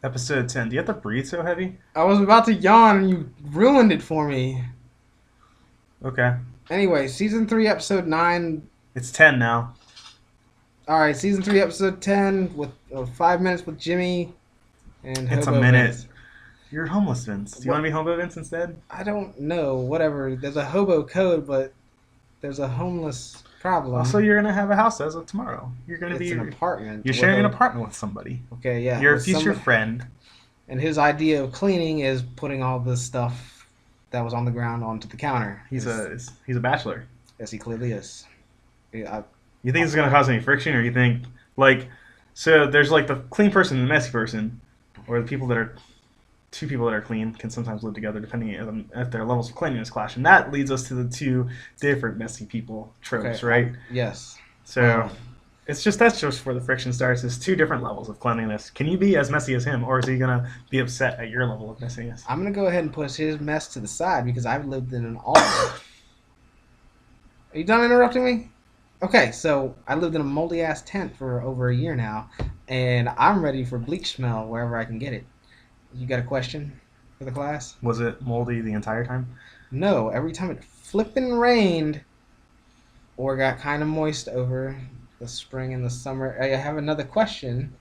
Episode 10. Do you have to breathe so heavy? I was about to yawn and you ruined it for me. Okay. Anyway, season 3, episode 9. It's 10 now. Alright, season 3, episode 10 with 5 minutes with Jimmy and It's a Hobo minute. Vince. You're homeless, Vince. Do you want What? to be homeless, Vince, instead? I don't know. Whatever. There's a hobo code, but there's a homeless Also, problem. you're going to have a house as of tomorrow. You're going to It's be. an apartment You're with sharing an a. apartment with somebody. Okay, yeah. Your With future somebody. friend. And his idea of cleaning is putting all the stuff that was on the ground onto the counter. He's a bachelor. Yes, he clearly is. Yeah, You think this is going to cause any friction, or you think, like, so there's like the clean person and the messy person, or the people that are two people that are clean can sometimes live together depending on if their levels of cleanliness clash, and that leads us to the two different messy people tropes, okay. right? Yes. So that's just where the friction starts. Is two different levels of cleanliness. Can you be as messy as him, or is he gonna be upset at your level of messiness? I'm gonna go ahead and push his mess to the side because I've lived in an all. Are you done interrupting me? Okay, so I lived in a moldy ass tent for over a year now, and I'm ready for bleach smell wherever I can get it. You got a question for the class? Was it moldy the entire time? No, every time it flippin' rained or got kind of moist over the spring and the summer. I have another question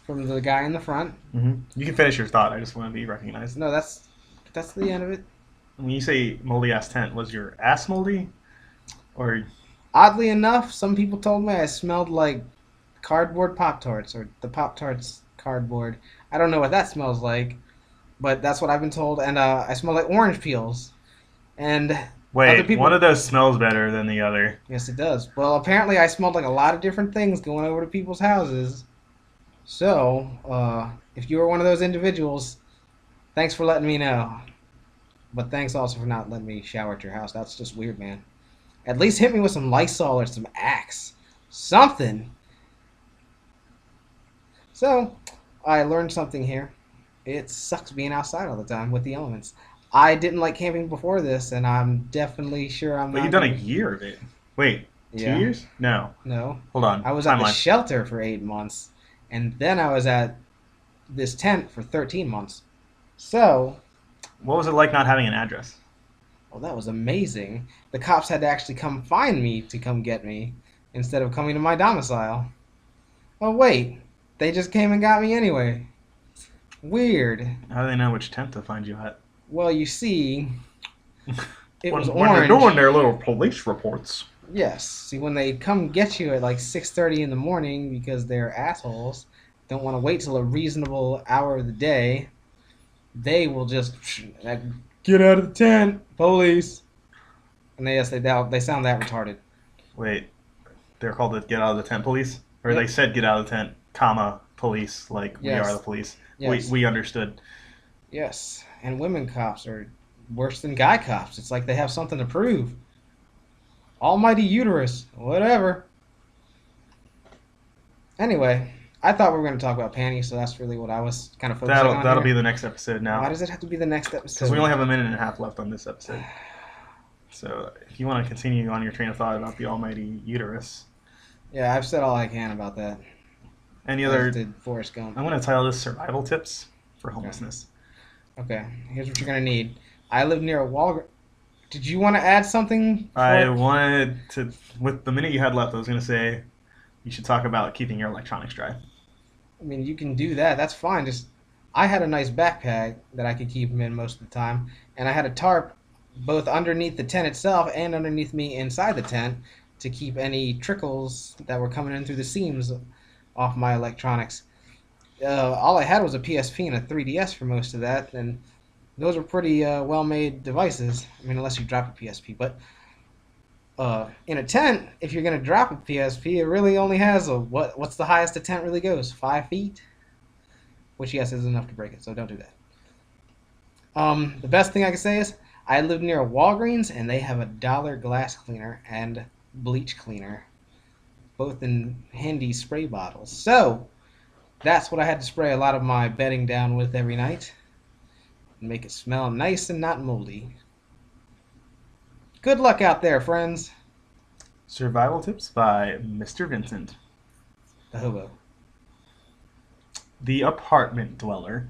from the guy in the front. You can finish your thought. I just want to be recognized. No, that's the end of it. When you say moldy ass tent, was your ass moldy, or Oddly enough, some people told me I smelled like cardboard Pop Tarts or the Pop Tarts cardboard. I don't know what that smells like, but that's what I've been told. And I smell like orange peels. And other wait, one people, of those smells better than the other? yes, it does. Well, apparently I smelled like a lot of different things going over to people's houses. So, if you were one of those individuals, thanks for letting me know. But thanks also for not letting me shower at your house. That's just weird, man. At least hit me with some Lysol or some Axe. Something. So, I learned something here. It sucks being outside all the time with the elements. I didn't like camping before this, and I'm definitely sure I'm But not you've done a going to. year of it. Wait, two Yeah, years? No. no. Hold on. I was at the Timeline. shelter for 8 months, and then I was at this tent for 13 months. So, What was it like not having an address? well, that was amazing. The cops had to actually come find me to come get me instead of coming to my domicile. Oh, wait. They just came and got me anyway. Weird. How do they know which tent to find you at? Well, you see, it was When they're orange. doing their little police reports. Yes. See, when they come get you at like 6:30 in the morning because they're assholes, don't want to wait till a reasonable hour of the day, they will just like, get out of the tent, police. And they sound that retarded. Wait, they're called the Get Out of the Tent Police? Or they Yep. said Get Out of the Tent, comma, police, like we are the Yes. police. Yes. We understood. Yes. And women cops are worse than guy cops. It's like they have something to prove. Almighty uterus. Whatever. Anyway, I thought we were going to talk about panties, so that's really what I was kind of focusing on That'll be here. the next episode Why now. does it have to be the next Because we only episode? have a minute and a half left on this episode. So if you want to continue on your train of thought about the almighty uterus, Yeah, I've said all I can about that. any As other... did Forrest Gump. I'm going to title this Survival Tips for Homelessness. Okay, here's what you're going to need. I live near a Walgreens. Did you want to add something? I wanted to, with the minute you had left, I was going to say you should talk about keeping your electronics dry. I mean, you can do that. That's fine. Just I had a nice backpack that I could keep them in most of the time, and I had a tarp both underneath the tent itself and underneath me inside the tent to keep any trickles that were coming in through the seams off my electronics. All I had was a PSP and a 3DS for most of that, and those were pretty well-made devices. I mean, unless you drop a PSP, but in a tent, if you're gonna drop a PSP, it really only has a what's the highest a tent really goes? 5 feet, which yes is enough to break it. So don't do that. The best thing I can say is I live near a Walgreens and they have a dollar glass cleaner and bleach cleaner, both in handy spray bottles. So that's what I had to spray a lot of my bedding down with every night and make it smell nice and not moldy. Good luck out there, friends. Survival Tips by Mr. Vincent. The hobo. the apartment dweller,